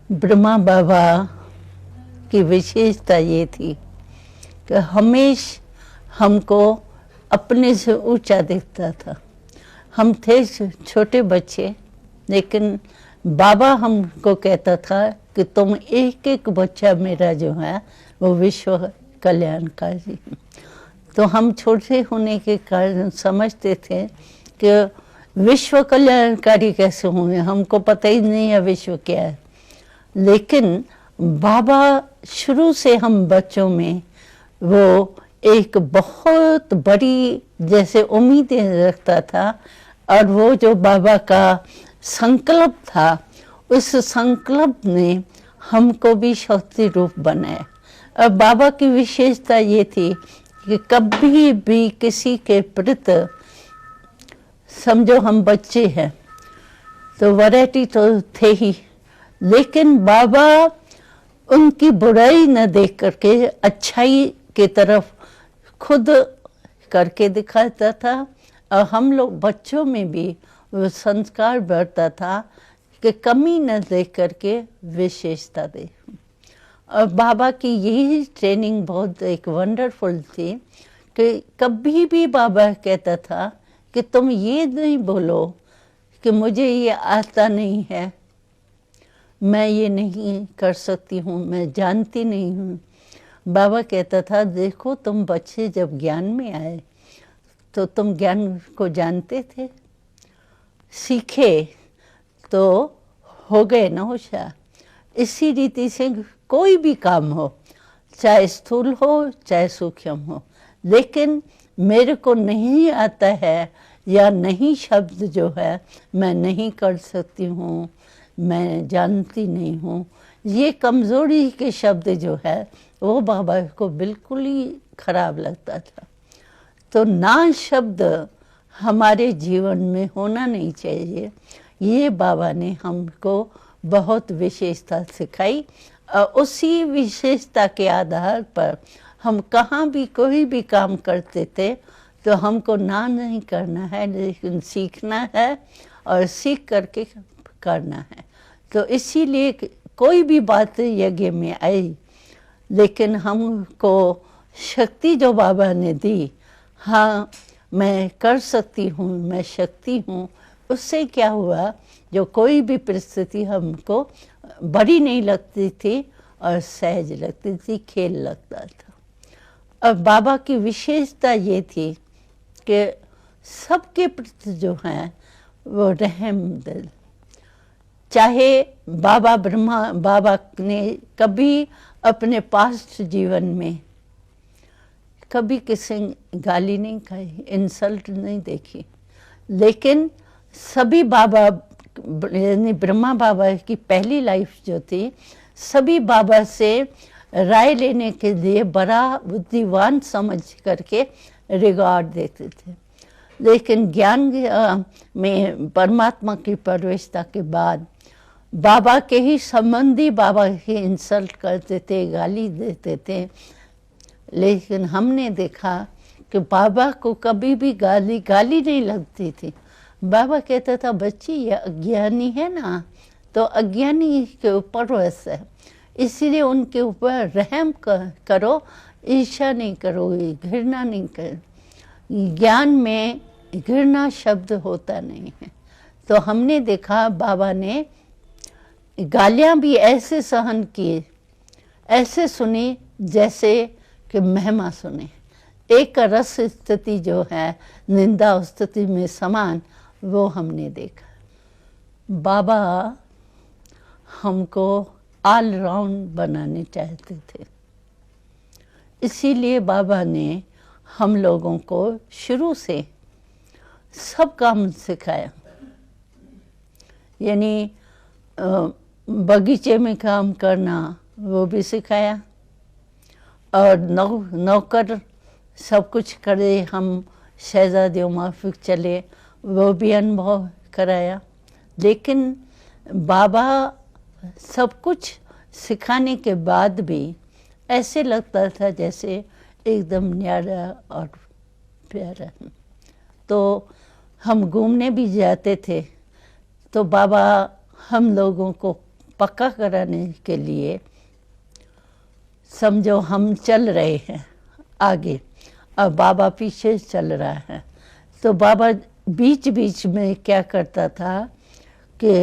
ब्रह्मा बाबा की विशेषता ये थी कि हमेश हमको अपने से ऊंचा दिखता था। हम थे छोटे बच्चे, लेकिन बाबा हमको कहता था कि तुम एक एक बच्चा मेरा जो है वो विश्व कल्याणकारी। तो हम छोटे होने के कारण समझते थे कि विश्व कल्याणकारी कैसे होंगे, हमको पता ही नहीं है विश्व क्या है। लेकिन बाबा शुरू से हम बच्चों में वो एक बहुत बड़ी जैसे उम्मीदें रखता था, और वो जो बाबा का संकल्प था, उस संकल्प ने हमको भी शक्ति रूप बनाया। और बाबा की विशेषता ये थी कि कभी भी किसी के प्रति, समझो हम बच्चे हैं तो वैरायटी तो थे ही, लेकिन बाबा उनकी बुराई न देख करके अच्छाई की तरफ खुद करके दिखाता था। और हम लोग बच्चों में भी वो संस्कार बढ़ता था कि कमी न देख करके विशेषता दे। और बाबा की यही ट्रेनिंग बहुत एक वंडरफुल थी कि कभी भी बाबा कहता था कि तुम ये नहीं बोलो कि मुझे ये आता नहीं है, मैं ये नहीं कर सकती हूँ, मैं जानती नहीं हूँ। बाबा कहता था देखो तुम बच्चे जब ज्ञान में आए तो तुम ज्ञान को जानते थे, सीखे तो हो गए ना होशियार। इसी रीति से कोई भी काम हो, चाहे स्थूल हो चाहे सूक्ष्म हो, लेकिन मेरे को नहीं आता है या नहीं शब्द जो है मैं नहीं कर सकती हूँ, मैं जानती नहीं हूँ, ये कमज़ोरी के शब्द जो है वो बाबा को बिल्कुल ही खराब लगता था। तो ना शब्द हमारे जीवन में होना नहीं चाहिए, ये बाबा ने हमको बहुत विशेषता सिखाई। उसी विशेषता के आधार पर हम कहाँ भी कोई भी काम करते थे तो हमको ना नहीं करना है, लेकिन सीखना है और सीख करके करना है। तो इसीलिए कोई भी बात यज्ञ में आई, लेकिन हमको शक्ति जो बाबा ने दी, हाँ मैं कर सकती हूँ, मैं शक्ति हूँ, उससे क्या हुआ, जो कोई भी परिस्थिति हमको बड़ी नहीं लगती थी और सहज लगती थी, खेल लगता था। और बाबा की विशेषता ये थी कि सबके प्रति जो है वो रहम दिल। चाहे बाबा ने कभी अपने पास्ट जीवन में कभी किसी गाली नहीं खाई, इंसल्ट नहीं देखी, लेकिन सभी बाबा यानी ब्रह्मा बाबा की पहली लाइफ जो थी, सभी बाबा से राय लेने के लिए बड़ा बुद्धिवान समझ करके रिगार्ड देते थे। लेकिन ज्ञान में परमात्मा की प्रवेशता के बाद बाबा के ही संबंधी बाबा की इंसल्ट करते थे, गाली देते थे। लेकिन हमने देखा कि बाबा को कभी भी गाली नहीं लगती थी। बाबा कहता था बच्ची ये अज्ञानी है ना, तो अज्ञानी के ऊपर वैसे है, इसीलिए उनके ऊपर रहम करो, ईर्ष्या नहीं करो, घृणा नहीं करो। ज्ञान में घृणा शब्द होता नहीं है। तो हमने देखा बाबा ने गालियाँ भी ऐसे सहन किए, ऐसे सुनी जैसे कि महिमा सुने। एक रस स्थिति जो है निंदा स्थिति में समान, वो हमने देखा। बाबा हमको ऑल राउंड बनाने चाहते थे, इसीलिए बाबा ने हम लोगों को शुरू से सब काम सिखाया। यानी बगीचे में काम करना वो भी सिखाया, और नौकर सब कुछ करे, हम शहजादियों माफिक चले, वो भी अनुभव कराया। लेकिन बाबा सब कुछ सिखाने के बाद भी ऐसे लगता था जैसे एकदम न्यारा और प्यारा। तो हम घूमने भी जाते थे तो बाबा हम लोगों को पक्का कराने के लिए समझो हम चल रहे हैं आगे और बाबा पीछे चल रहा है, तो बाबा बीच बीच में क्या करता था कि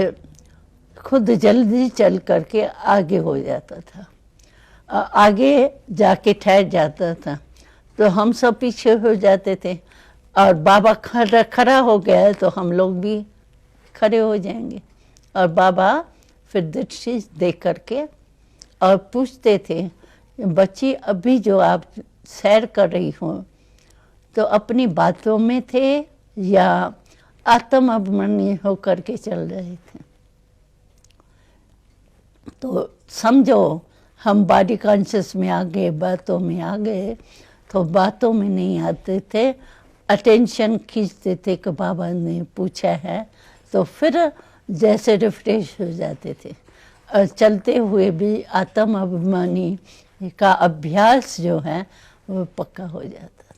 खुद जल्दी चल करके आगे हो जाता था, आगे जाके ठहर जाता था, तो हम सब पीछे हो जाते थे और बाबा खड़ा हो गया है तो हम लोग भी खड़े हो जाएंगे। और बाबा फिर दृष्टि देख करके और पूछते थे, बच्ची अभी जो आप सैर कर रही हो तो अपनी बातों में थे या आत्म अभिमानी होकर के चल रहे थे? तो समझो हम बॉडी कॉन्शियस में आ गए, बातों में आ गए, तो बातों में नहीं आते थे, अटेंशन खींचते थे कि बाबा ने पूछा है, तो फिर जैसे रिफ्रेश हो जाते थे। और चलते हुए भी आत्म अभिमानी का अभ्यास जो है वो पक्का हो जाता।